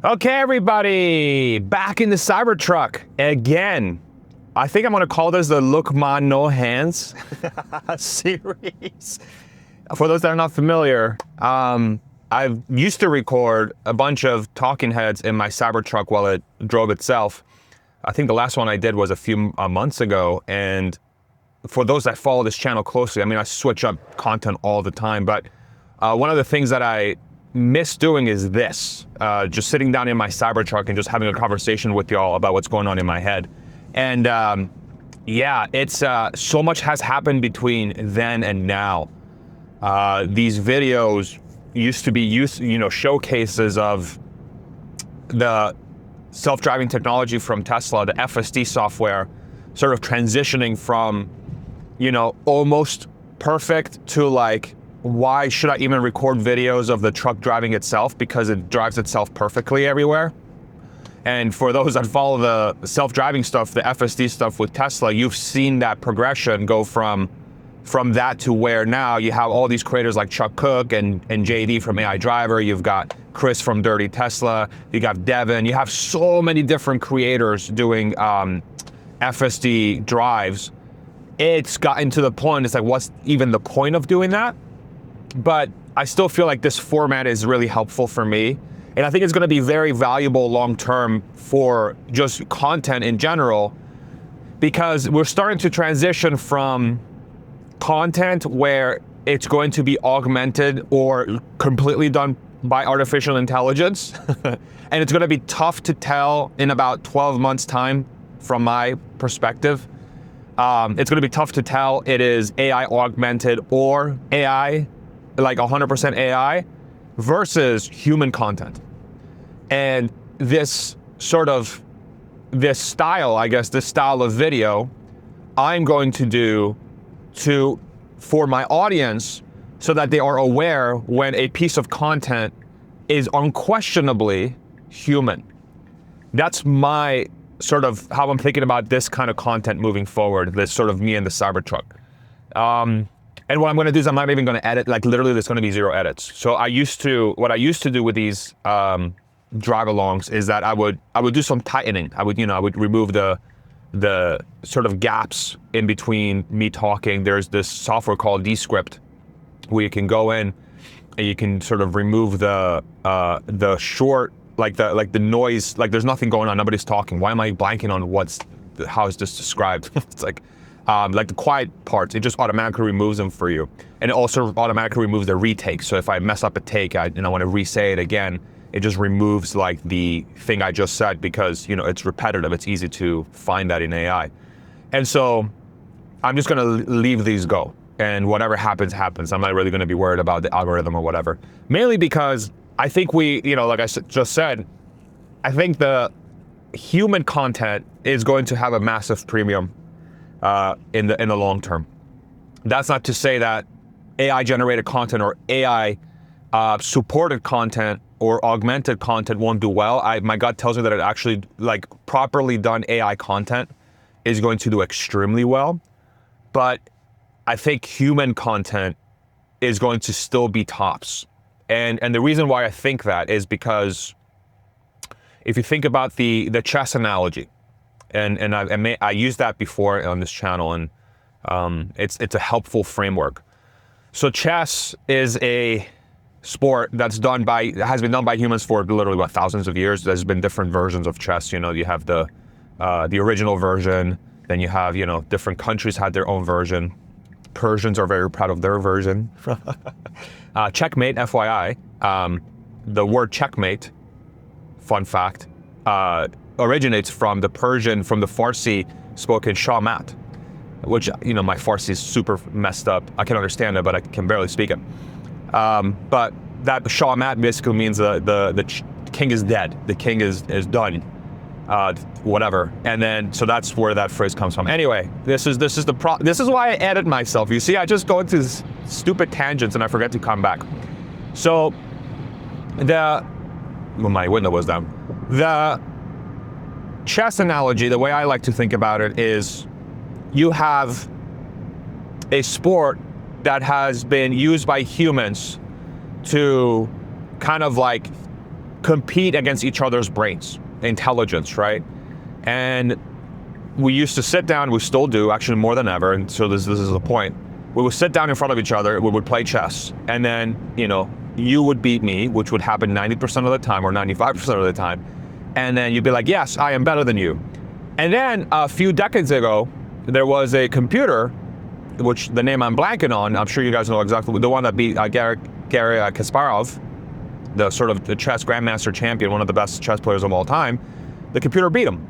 Okay, everybody, back in the Cybertruck again. I think I'm gonna call this the Look Ma No Hands series. For those that are not familiar, I used to record a bunch of talking heads in my Cybertruck while it drove itself. I think the last one I did was a few months ago, and for those that follow this channel closely, I mean, I switch up content all the time, but one of the things that I miss doing is this, just sitting down in my Cybertruck and just having a conversation with y'all about what's going on in my head. And yeah, it's so much has happened between then and now. These videos used to be showcases of the self-driving technology from Tesla, the FSD software, sort of transitioning from, almost perfect to like, why should I even record videos of the truck driving itself? Because it drives itself perfectly everywhere. And for those that follow the self-driving stuff, the FSD stuff with Tesla, you've seen that progression go from that to where now you have all these creators like Chuck Cook and JD from AI Driver. You've got Chris from Dirty Tesla. You got Devin. You have so many different creators doing FSD drives. It's gotten to the point, it's like, what's even the point of doing that? But I still feel like this format is really helpful for me. And I think it's gonna be very valuable long-term for just content in general, because we're starting to transition from content where it's going to be augmented or completely done by artificial intelligence. And it's gonna be tough to tell in about 12 months time from my perspective. It's gonna be tough to tell it is AI augmented or AI, like 100% AI versus human content. And this style, I guess, this style of video, I'm going to do for my audience so that they are aware when a piece of content is unquestionably human. That's my sort of how I'm thinking about this kind of content moving forward, this sort of me and the Cybertruck. And what I'm gonna do is I'm not even gonna edit, like literally there's gonna be 0 edits. So what I used to do with these drive-alongs is that I would do some tightening. I would remove the sort of gaps in between me talking. There's this software called Descript where you can go in and you can sort of remove the short, like the noise, like there's nothing going on, nobody's talking. Why am I blanking on how is this described? It's like the quiet parts, it just automatically removes them for you. And it also automatically removes the retake. So if I mess up a take and I want to re-say it again, it just removes like the thing I just said because, it's repetitive. It's easy to find that in AI. And so I'm just going to leave these go. And whatever happens, happens. I'm not really going to be worried about the algorithm or whatever. Mainly because I think like I just said, I think the human content is going to have a massive premium in the long term. That's not to say that AI generated content or AI supported content or augmented content won't do well. My gut tells me that it actually, like properly done AI content is going to do extremely well. But I think human content is going to still be tops. And the reason why I think that is because if you think about the chess analogy, and I used that before on this channel, and it's a helpful framework. So chess is a sport that's has been done by humans for literally thousands of years. There's been different versions of chess. You have the original version, then you have different countries had their own version. Persians are very proud of their version. Checkmate, FYI. The word checkmate, fun fact, originates from the Farsi spoken Shahmat, which, my Farsi is super messed up. I can understand it, but I can barely speak it. But that Shahmat basically means the king is dead. The king is done. Whatever. And then, so that's where that phrase comes from. Anyway, this is why I edit myself. You see, I just go into stupid tangents and I forget to come back. So my window was down. The chess analogy, the way I like to think about it is you have a sport that has been used by humans to kind of like compete against each other's brains, intelligence, right? And we used to sit down, we still do, actually more than ever, and so this is the point. We would sit down in front of each other, we would play chess, and then, you would beat me, which would happen 90% of the time or 95% of the time, and then you'd be like, yes, I am better than you. And then a few decades ago, there was a computer, which the name I'm blanking on, I'm sure you guys know exactly, the one that beat Garry Kasparov, the sort of the chess grandmaster champion, one of the best chess players of all time. The computer beat him.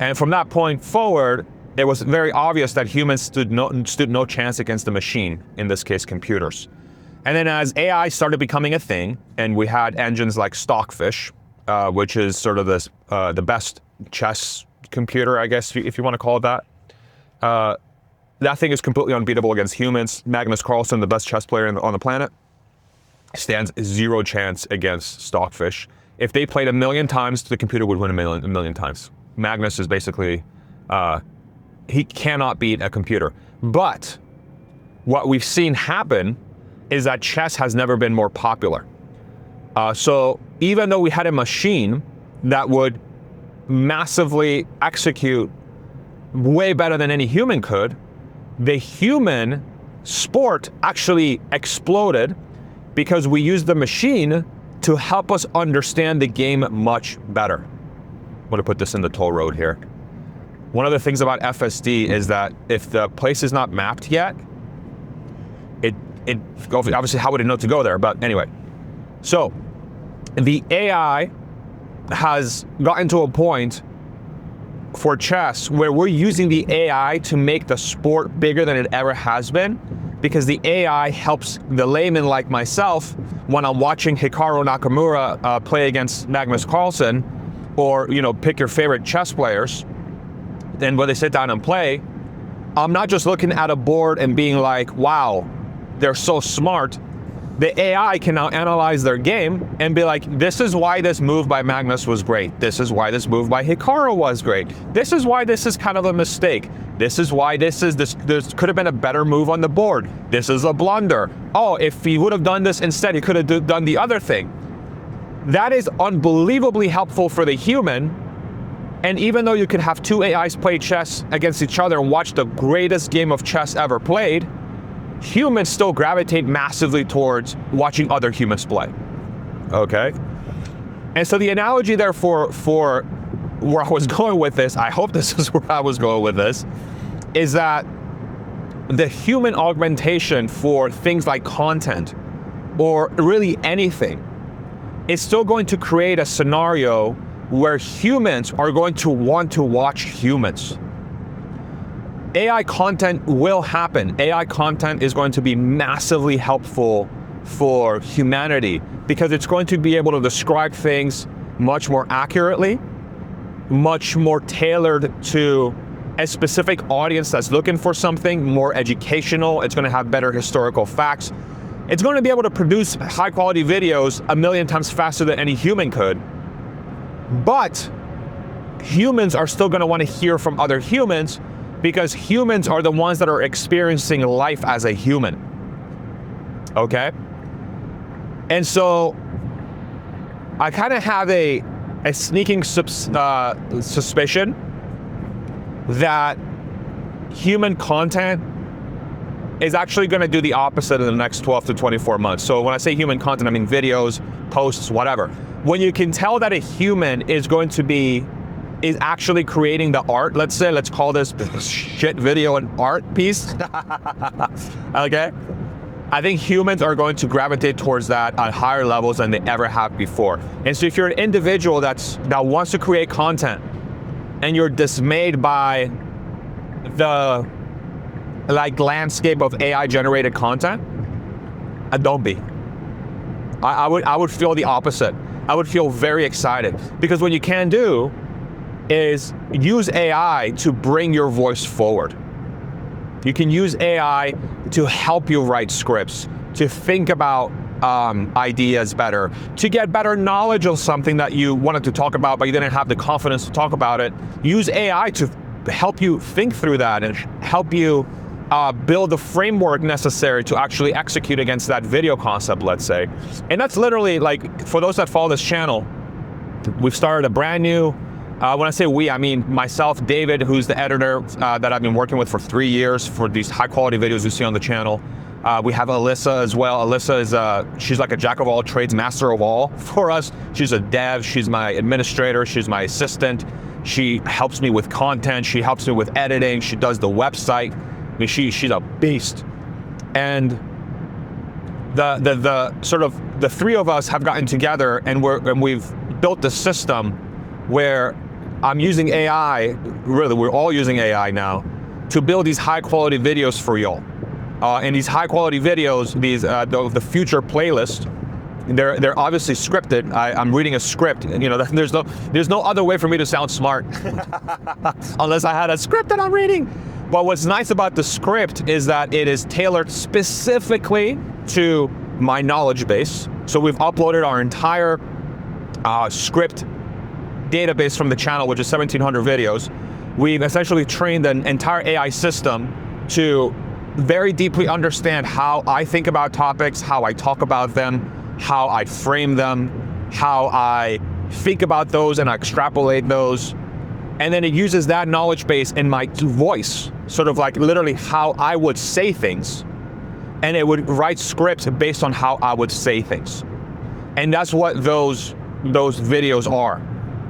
And from that point forward, it was very obvious that humans stood no chance against the machine, in this case, computers. And then as AI started becoming a thing, and we had engines like Stockfish, which is sort of this, the best chess computer, I guess, if you want to call it that. That thing is completely unbeatable against humans. Magnus Carlsen, the best chess player on the planet, stands zero chance against Stockfish. If they played 1,000,000 times, the computer would win a million times. Magnus is basically, he cannot beat a computer. But what we've seen happen is that chess has never been more popular. So even though we had a machine that would massively execute way better than any human could, the human sport actually exploded because we used the machine to help us understand the game much better. I'm gonna put this in the toll road here. One of the things about FSD is that if the place is not mapped yet, it obviously, how would it know to go there? But anyway, so the AI has gotten to a point for chess where we're using the AI to make the sport bigger than it ever has been, because the AI helps the layman like myself when I'm watching Hikaru Nakamura play against Magnus Carlsen, or pick your favorite chess players. Then when they sit down and play, I'm not just looking at a board and being like, wow, they're so smart. The AI can now analyze their game and be like, this is why this move by Magnus was great. This is why this move by Hikaru was great. This is why this is kind of a mistake. This is why this could have been a better move on the board. This is a blunder. Oh, if he would have done this instead, he could have done the other thing. That is unbelievably helpful for the human. And even though you could have two AIs play chess against each other and watch the greatest game of chess ever played, humans still gravitate massively towards watching other humans play, okay? And so the analogy therefore for where I was going with this, I hope this is where I was going with this, is that the human augmentation for things like content, or really anything, is still going to create a scenario where humans are going to want to watch humans. AI content will happen. AI content is going to be massively helpful for humanity because it's going to be able to describe things much more accurately, much more tailored to a specific audience that's looking for something more educational. It's going to have better historical facts. It's going to be able to produce high quality videos 1,000,000 times faster than any human could. But humans are still going to want to hear from other humans, because humans are the ones that are experiencing life as a human, okay? And so I kind of have a sneaking suspicion that human content is actually going to do the opposite in the next 12 to 24 months. So when I say human content, I mean videos, posts, whatever. When you can tell that a human is actually creating the art, let's call this shit video an art piece, okay? I think humans are going to gravitate towards that at higher levels than they ever have before. And so if you're an individual that wants to create content and you're dismayed by the landscape of AI generated content, don't be. I would feel the opposite. I would feel very excited, because what you can do is use AI to bring your voice forward. You can use AI to help you write scripts, to think about ideas better, to get better knowledge of something that you wanted to talk about but you didn't have the confidence to talk about it. Use AI to help you think through that and help you build the framework necessary to actually execute against that video concept, let's say. And that's literally, like, for those that follow this channel, we've started a brand new, when I say we, I mean myself, David, who's the editor that I've been working with for 3 years for these high quality videos you see on the channel. We have Alyssa as well. Alyssa is, she's like a jack of all trades, master of all for us. She's a dev, she's my administrator, she's my assistant. She helps me with content, she helps me with editing, she does the website. I mean, she's a beast. And the sort of, the three of us have gotten together and we've built the system where I'm using AI, really we're all using AI now, to build these high quality videos for y'all. And these high quality videos, these the future playlist, they're obviously scripted. I'm reading a script, and, you know, there's no other way for me to sound smart unless I had a script that I'm reading. But what's nice about the script is that it is tailored specifically to my knowledge base. So we've uploaded our entire script database from the channel, which is 1,700 videos. We've essentially trained an entire AI system to very deeply understand how I think about topics, how I talk about them, how I frame them, how I think about those and I extrapolate those. And then it uses that knowledge base in my voice, sort of like literally how I would say things. And it would write scripts based on how I would say things. And that's what those videos are.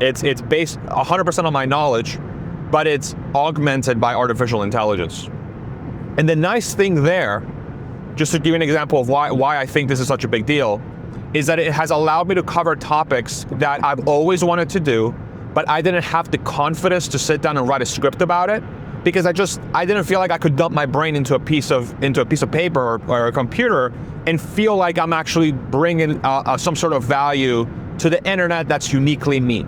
It's based 100% on my knowledge, but it's augmented by artificial intelligence. And the nice thing there, just to give you an example of why I think this is such a big deal, is that it has allowed me to cover topics that I've always wanted to do, but I didn't have the confidence to sit down and write a script about it, because I didn't feel like I could dump my brain into a piece of paper or a computer and feel like I'm actually bringing some sort of value to the internet that's uniquely me.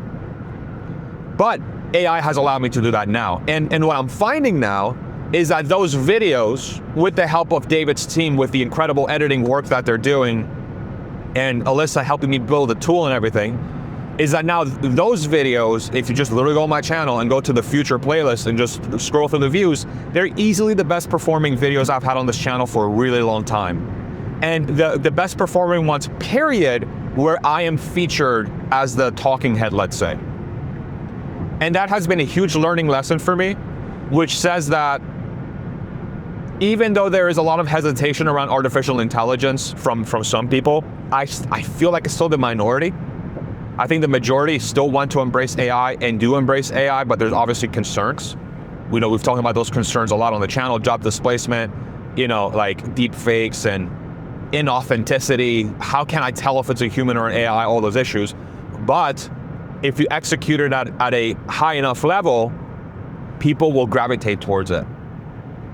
But AI has allowed me to do that now. And what I'm finding now is that those videos, with the help of David's team, with the incredible editing work that they're doing, and Alyssa helping me build the tool and everything, is that now those videos, if you just literally go on my channel and go to the future playlist and just scroll through the views, they're easily the best performing videos I've had on this channel for a really long time. And the best performing ones, period, where I am featured as the talking head, let's say. And that has been a huge learning lesson for me, which says that even though there is a lot of hesitation around artificial intelligence from some people, I feel like it's still the minority. I think the majority still want to embrace AI and do embrace AI, but there's obviously concerns. We know we've talked about those concerns a lot on the channel, job displacement, you know, like deep fakes and inauthenticity. How can I tell if it's a human or an AI, all those issues. But if you execute it at a high enough level, people will gravitate towards it,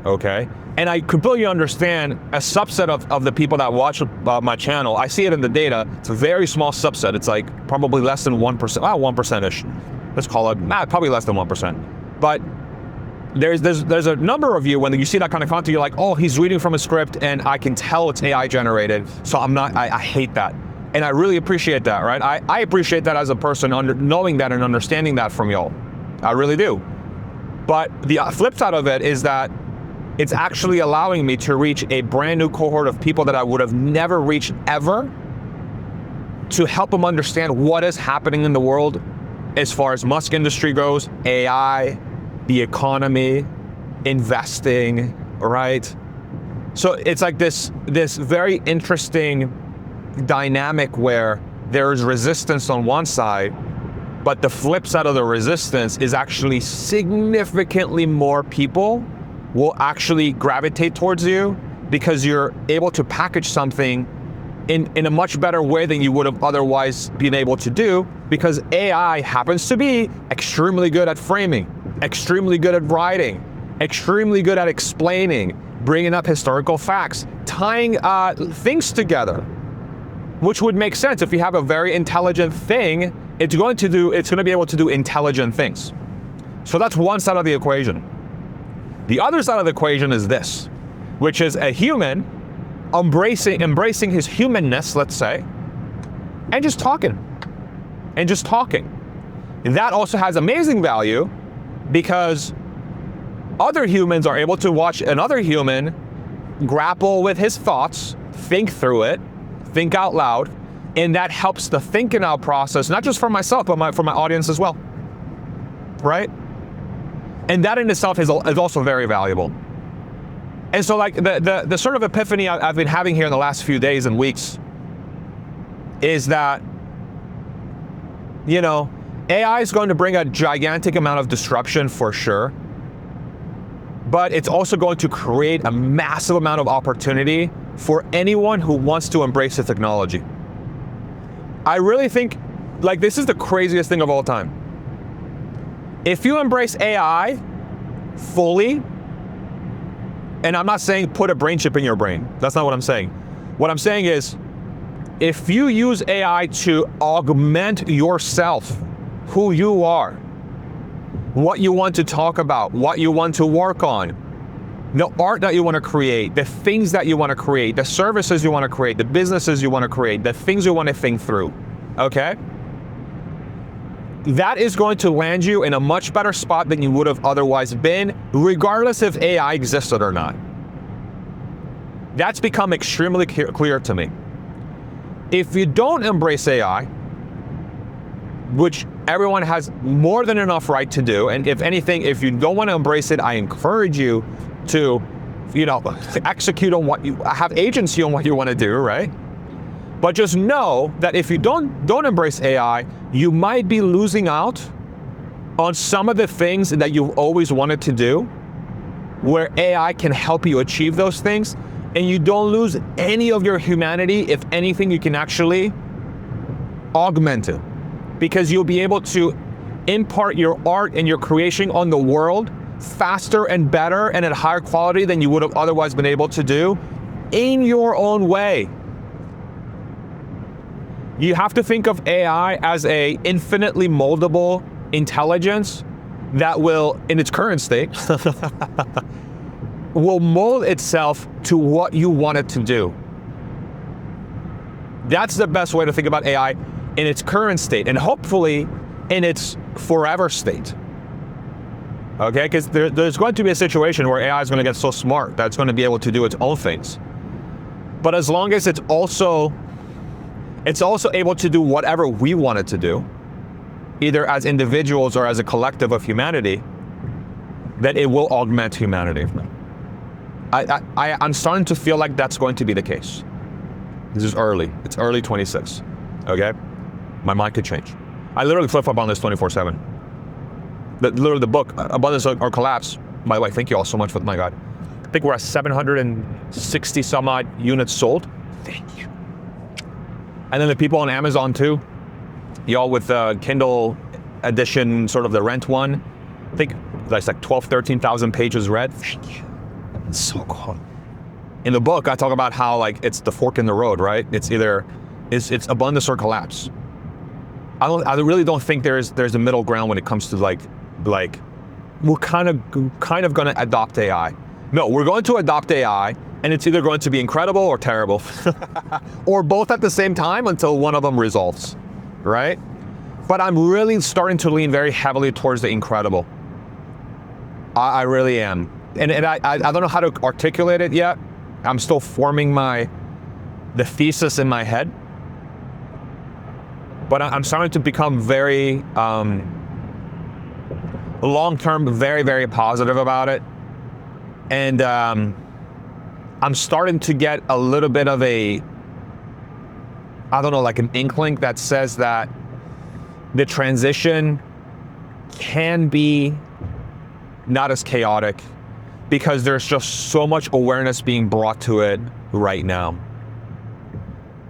okay? And I completely understand a subset of the people that watch my channel. I see it in the data. It's a very small subset. It's like probably less than 1%, 1%-ish. Let's call it, probably less than 1%. But there's a number of you, when you see that kind of content, you're like, oh, he's reading from a script and I can tell it's AI generated. So I hate that. And I really appreciate that, right? I appreciate that as a person, knowing that and understanding that from y'all. I really do. But the flip side of it is that it's actually allowing me to reach a brand new cohort of people that I would have never reached ever, to help them understand what is happening in the world as far as Musk industry goes, AI, the economy, investing, right? So it's like this very interesting dynamic where there's resistance on one side, but the flip side of the resistance is actually significantly more people will actually gravitate towards you because you're able to package something in a much better way than you would have otherwise been able to do, because AI happens to be extremely good at framing, extremely good at writing, extremely good at explaining, bringing up historical facts, tying things together, which would make sense. If you have a very intelligent thing, it's going to be able to do intelligent things. So that's one side of the equation. The other side of the equation is this, which is a human embracing his humanness, let's say, and just talking. That also has amazing value, because other humans are able to watch another human grapple with his thoughts, think through it, think out loud, And that helps the thinking out process, not just for myself, but for my audience as well, right? And that in itself is also very valuable. And so like the sort of epiphany I've been having here in the last few days and weeks is that, you know, AI is going to bring a gigantic amount of disruption for sure, but it's also going to create a massive amount of opportunity for anyone who wants to embrace the technology. I really think, like, this is the craziest thing of all time. If you embrace AI fully, and I'm not saying put a brain chip in your brain. That's not what I'm saying. What I'm saying is, if you use AI to augment yourself, who you are, what you want to talk about, what you want to work on, the art that you want to create, the things that you want to create, the services you want to create, the businesses you want to create, the things you want to think through, okay? That is going to land you in a much better spot than you would have otherwise been, regardless if AI existed or not. That's become extremely clear to me. If you don't embrace AI, which everyone has more than enough right to do, and if anything, if you don't want to embrace it, I encourage you to, you know, execute on what you have agency on what you want to do, right? But just know that if you don't embrace AI, you might be losing out on some of the things that you've always wanted to do, where AI can help you achieve those things, and you don't lose any of your humanity. If anything, you can actually augment it, because you'll be able to impart your art and your creation on the world faster and better and at higher quality than you would have otherwise been able to do in your own way. You have to think of AI as a infinitely moldable intelligence that will, in its current state, will mold itself to what you want it to do. That's the best way to think about AI in its current state, and hopefully in its forever state. Okay, because there's going to be a situation where AI is going to get so smart that it's going to be able to do its own things. But as long as it's also able to do whatever we want it to do, either as individuals or as a collective of humanity, that it will augment humanity. I'm starting to feel like that's going to be the case. This is early. It's early 26, okay? My mind could change. I literally flip up on this 24/7. Literally the book, Abundance or Collapse, by the way, thank you all so much for, my God. I think we're at 760 some odd units sold. Thank you. And then the people on Amazon too, y'all with the Kindle edition, sort of the rent one. I think that's like 13,000 pages read. Thank you. It's so cool. In the book, I talk about how like it's the fork in the road, right? It's either it's abundance or collapse. I really don't think there's a middle ground when it comes to like we're kind of going to adopt AI. No, we're going to adopt AI, and it's either going to be incredible or terrible, or both at the same time until one of them resolves, right? But I'm really starting to lean very heavily towards the incredible. I really am. And I don't know how to articulate it yet. I'm still forming the thesis in my head. But I'm starting to become very long-term, very, very positive about it. And I'm starting to get a little bit of a, I don't know, like an inkling that says that the transition can be not as chaotic, because there's just so much awareness being brought to it right now.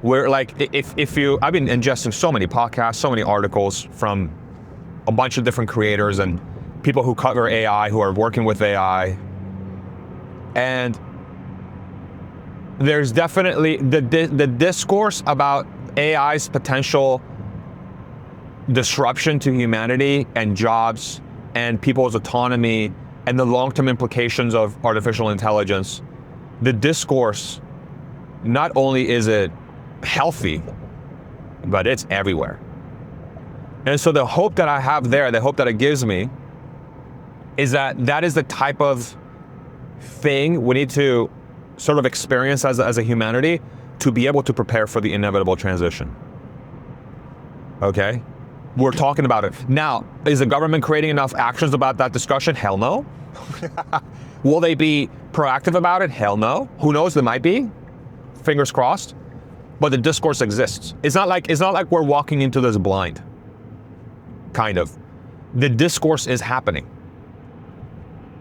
Where like, I've been ingesting so many podcasts, so many articles from a bunch of different creators and people who cover AI, who are working with AI. And there's definitely the discourse about AI's potential disruption to humanity and jobs and people's autonomy and the long-term implications of artificial intelligence. The discourse, not only is it healthy, but it's everywhere. And so the hope that I have there, the hope that it gives me, is that is the type of thing we need to sort of experience as a humanity to be able to prepare for the inevitable transition. okay? We're talking about it. Now, is the government creating enough actions about that discussion? Hell no. Will they be proactive about it? Hell no. Who knows, they might be. Fingers crossed. But the discourse exists. It's not like we're walking into this blind. Kind of. The discourse is happening.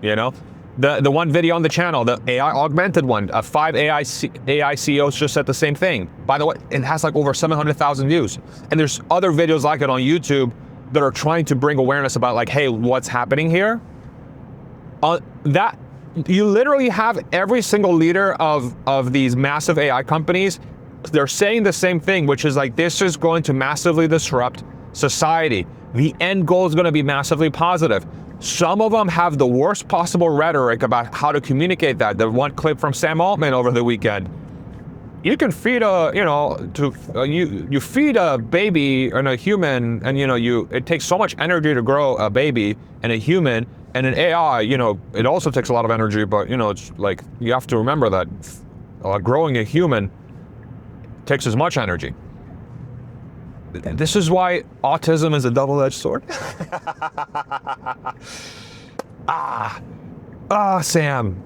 You know? The one video on the channel, the AI augmented one, 5 AI CEOs just said the same thing. By the way, it has like over 700,000 views. And there's other videos like it on YouTube that are trying to bring awareness about like, hey, what's happening here? That you literally have every single leader of these massive AI companies, they're saying the same thing, which is like, this is going to massively disrupt society. The end goal is going to be massively positive. Some of them have the worst possible rhetoric about how to communicate that. The one clip from Sam Altman over the weekend. You can feed you feed a baby and a human, and it takes so much energy to grow a baby and a human, and an AI, it also takes a lot of energy, but it's like, you have to remember that growing a human takes as much energy. This is why autism is a double-edged sword. Sam.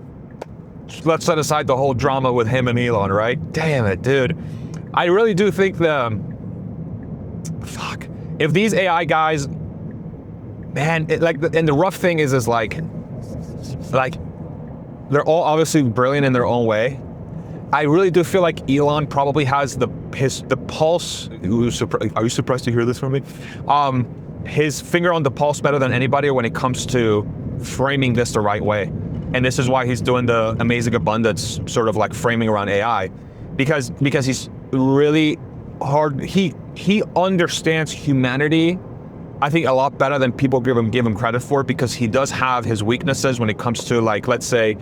Let's set aside the whole drama with him and Elon, right? Damn it, dude. I really do think if these AI guys, man, and the rough thing is like, they're all obviously brilliant in their own way. I really do feel like Elon probably has the pulse. Are you surprised to hear this from me? His finger on the pulse better than anybody when it comes to framing this the right way. And this is why he's doing the amazing abundance sort of like framing around AI, because he's really hard. He understands humanity, I think, a lot better than people give him credit for, because he does have his weaknesses when it comes to, like, let's say,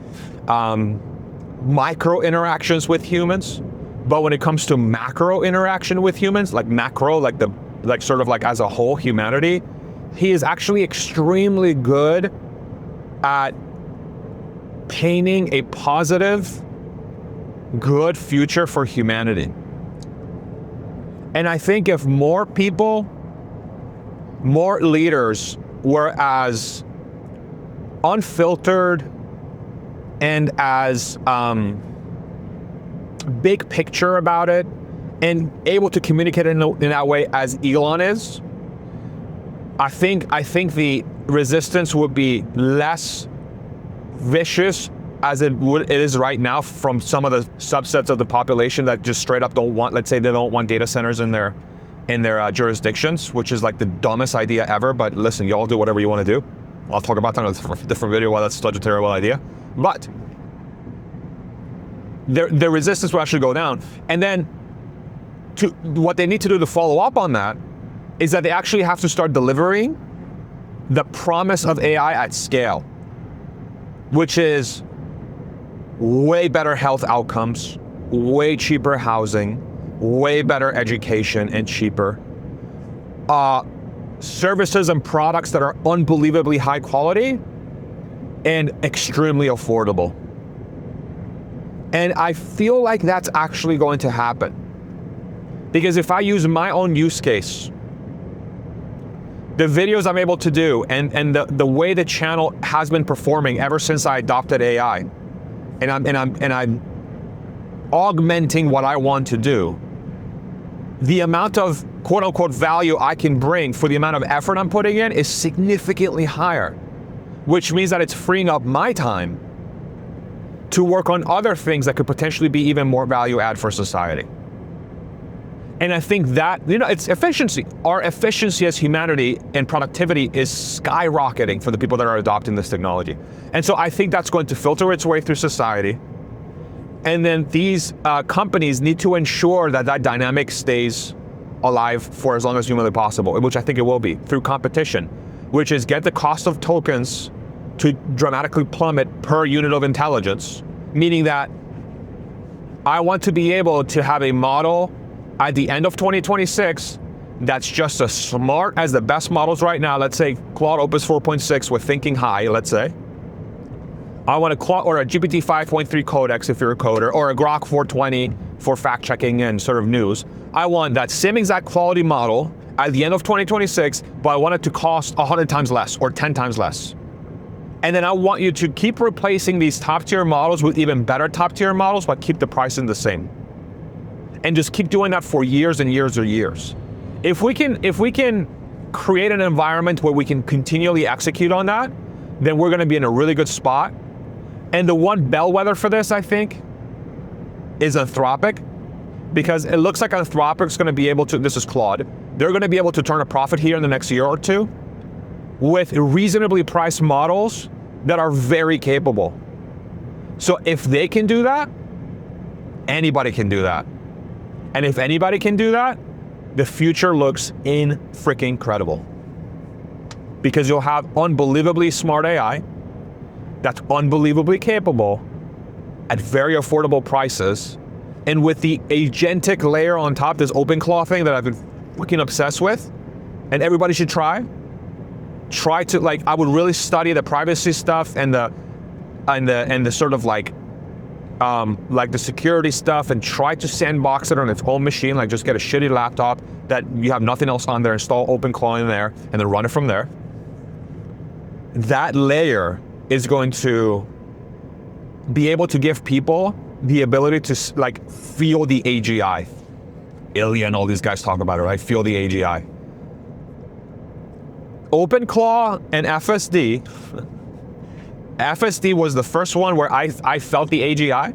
micro interactions with humans. But when it comes to macro interaction with humans, like macro, like sort of like as a whole humanity, he is actually extremely good at painting a positive, good future for humanity. And I think if more people, more leaders were as unfiltered and as big picture about it and able to communicate in that way as Elon is, I think the resistance would be less vicious as it is right now from some of the subsets of the population that just straight up don't want, let's say they don't want data centers in their jurisdictions, which is like the dumbest idea ever. But listen, y'all do whatever you want to do. I'll talk about that in a different video why that's such a terrible idea. But their resistance will actually go down. And then what they need to do to follow up on that is that they actually have to start delivering the promise of AI at scale, which is way better health outcomes, way cheaper housing, way better education and cheaper, services and products that are unbelievably high quality and extremely affordable. And I feel like that's actually going to happen. Because if I use my own use case, the videos I'm able to do and the way the channel has been performing ever since I adopted AI, and I'm augmenting what I want to do, the amount of quote unquote value I can bring for the amount of effort I'm putting in is significantly higher, which means that it's freeing up my time to work on other things that could potentially be even more value add for society. And I think that, it's efficiency. Our efficiency as humanity and productivity is skyrocketing for the people that are adopting this technology. And so I think that's going to filter its way through society. And then these companies need to ensure that that dynamic stays alive for as long as humanly possible, which I think it will be, through competition, which is get the cost of tokens to dramatically plummet per unit of intelligence, meaning that I want to be able to have a model at the end of 2026 that's just as smart as the best models right now. Let's say Claude Opus 4.6 with thinking high, let's say. I want a Claude or a GPT 5.3 codex if you're a coder, or a Grok 420 for fact checking and sort of news. I want that same exact quality model at the end of 2026, but I want it to cost 100 times less or 10 times less. And then I want you to keep replacing these top tier models with even better top tier models, but keep the pricing the same. And just keep doing that for years and years or years. If we can create an environment where we can continually execute on that, then we're gonna be in a really good spot. And the one bellwether for this, I think, is Anthropic, because it looks like Anthropic's gonna be able to, this is Claude, they're gonna be able to turn a profit here in the next year or two with reasonably priced models that are very capable. So if they can do that, anybody can do that. And if anybody can do that, the future looks freaking credible. Because you'll have unbelievably smart AI that's unbelievably capable at very affordable prices. And with the agentic layer on top, this OpenClaw thing that I've been fucking obsessed with, and everybody should try to, like, I would really study the privacy stuff and the sort of like the security stuff, and try to sandbox it on its own machine. Like, just get a shitty laptop that you have nothing else on there, install OpenClaw in there, and then run it from there. That layer is going to be able to give people the ability to, like, feel the AGI. Ilya and all these guys talk about it, right? Feel the AGI. OpenClaw and FSD. FSD was the first one where I felt the AGI,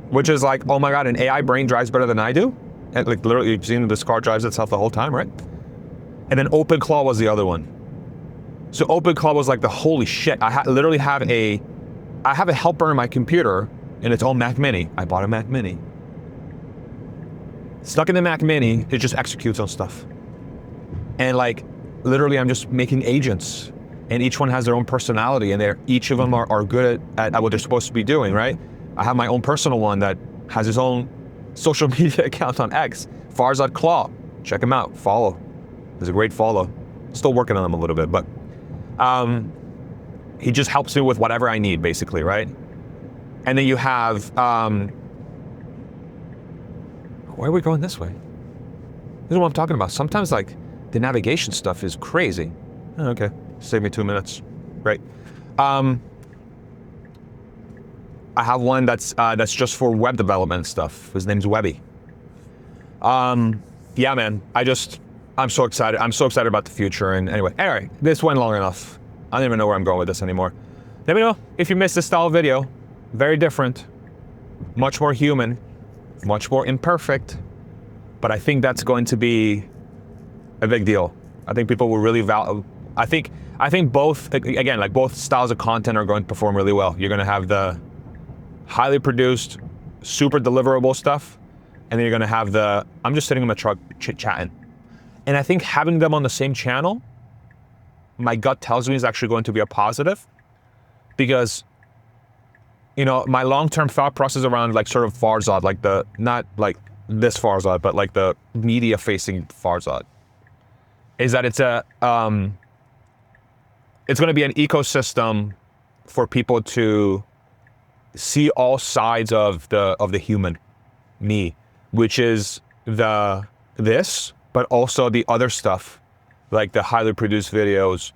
which is like, oh my God, an AI brain drives better than I do. And like, literally, you've seen this car drives itself the whole time, right? And then OpenClaw was the other one. So OpenClaw was like the holy shit. I literally have a helper in my computer, and it's on Mac Mini. I bought a Mac Mini. Stuck in the Mac Mini, it just executes on stuff. And like, literally, I'm just making agents, and each one has their own personality, and each of them are good at what they're supposed to be doing, right? I have my own personal one that has his own social media account on X, Farzad Claw. Check him out, follow. He's a great follow. Still working on him a little bit, but he just helps me with whatever I need, basically, right? And then you have, why are we going this way? This is what I'm talking about. Sometimes, like, the navigation stuff is crazy. Oh, okay, save me 2 minutes. Great. I have one that's just for web development stuff. His name's Webby. Yeah, man. I'm so excited. I'm so excited about the future. And anyway, this went long enough. I don't even know where I'm going with this anymore. Let me know if you missed this style of video. Very different, much more human, much more imperfect. But I think that's going to be a big deal. I think people will really value. I think both, again, like, both styles of content are going to perform really well. You're going to have the highly produced, super deliverable stuff, and then you're going to have the, I'm just sitting in the truck chit-chatting. And I think having them on the same channel, my gut tells me, is actually going to be a positive, because, you know, my long-term thought process around, like, sort of Farzad, like not like this Farzad, but like the media-facing Farzad, is that it's going to be an ecosystem for people to see all sides of the human, me, which is this, but also the other stuff, like the highly produced videos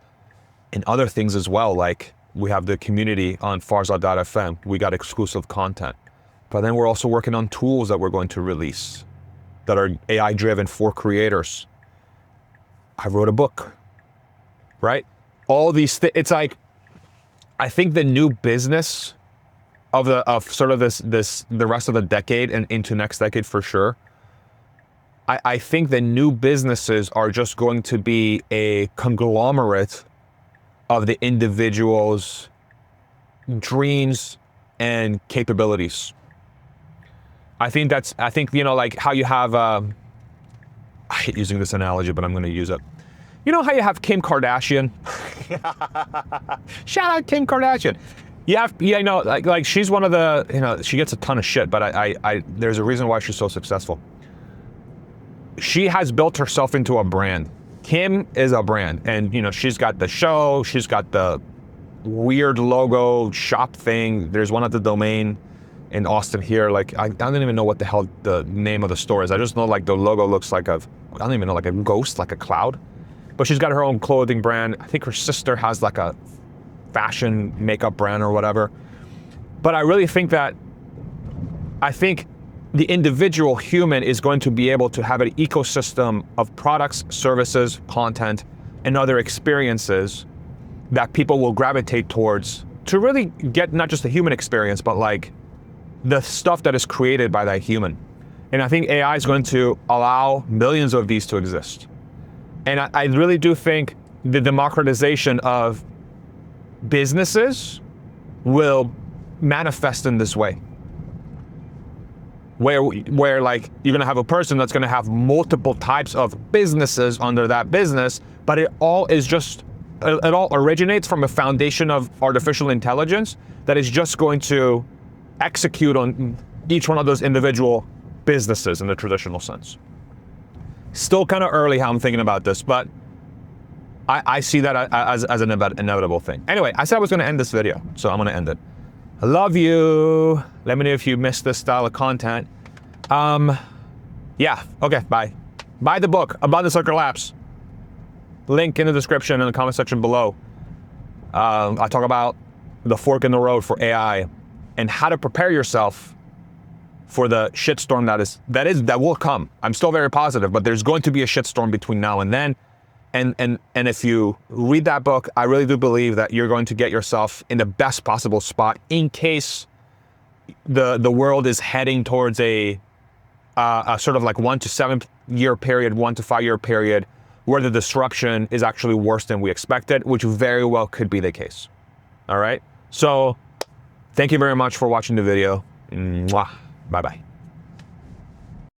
and other things as well. Like, we have the community on Farzad.fm. We got exclusive content. But then we're also working on tools that we're going to release that are AI driven for creators. I wrote a book, right? All these things. It's like, I think the new business of the rest of the decade and into next decade for sure. I think the new businesses are just going to be a conglomerate of the individual's dreams and capabilities. I think, you know, like how you have, I hate using this analogy, but I'm going to use it. You know how you have Kim Kardashian? Shout out Kim Kardashian. Yeah, you know, like she's one of the, you know, she gets a ton of shit, but there's a reason why she's so successful. She has built herself into a brand. Kim is a brand, and, you know, she's got the show, she's got the weird logo shop thing. There's one at the domain. in Austin here. Like, I don't even know what the hell the name of the store is. I just know like the logo looks like I don't even know, like a ghost, like a cloud. But she's got her own clothing brand. I think her sister has like a fashion makeup brand or whatever. But I really think that, the individual human is going to be able to have an ecosystem of products, services, content, and other experiences that people will gravitate towards to really get not just the human experience, but like the stuff that is created by that human. And I think AI is going to allow millions of these to exist. And I really do think the democratization of businesses will manifest in this way. Where like you're gonna have a person that's gonna have multiple types of businesses under that business, but it all originates from a foundation of artificial intelligence that is just going to execute on each one of those individual businesses in the traditional sense. Still kind of early how I'm thinking about this, but I see that as an inevitable thing. Anyway, I said I was gonna end this video, so I'm gonna end it. I love you. Let me know if you missed this style of content. Yeah, okay, bye. Buy the book, Abundance or Collapse. Link in the description in the comment section below. I talk about the fork in the road for AI and how to prepare yourself for the shitstorm that will come. I'm still very positive, but there's going to be a shitstorm between now and then. And if you read that book, I really do believe that you're going to get yourself in the best possible spot in case the world is heading towards a sort of like 1 to 7 year period, 1 to 5 year period, where the disruption is actually worse than we expected, which very well could be the case. All right. So thank you very much for watching the video. Mwah. Bye-bye.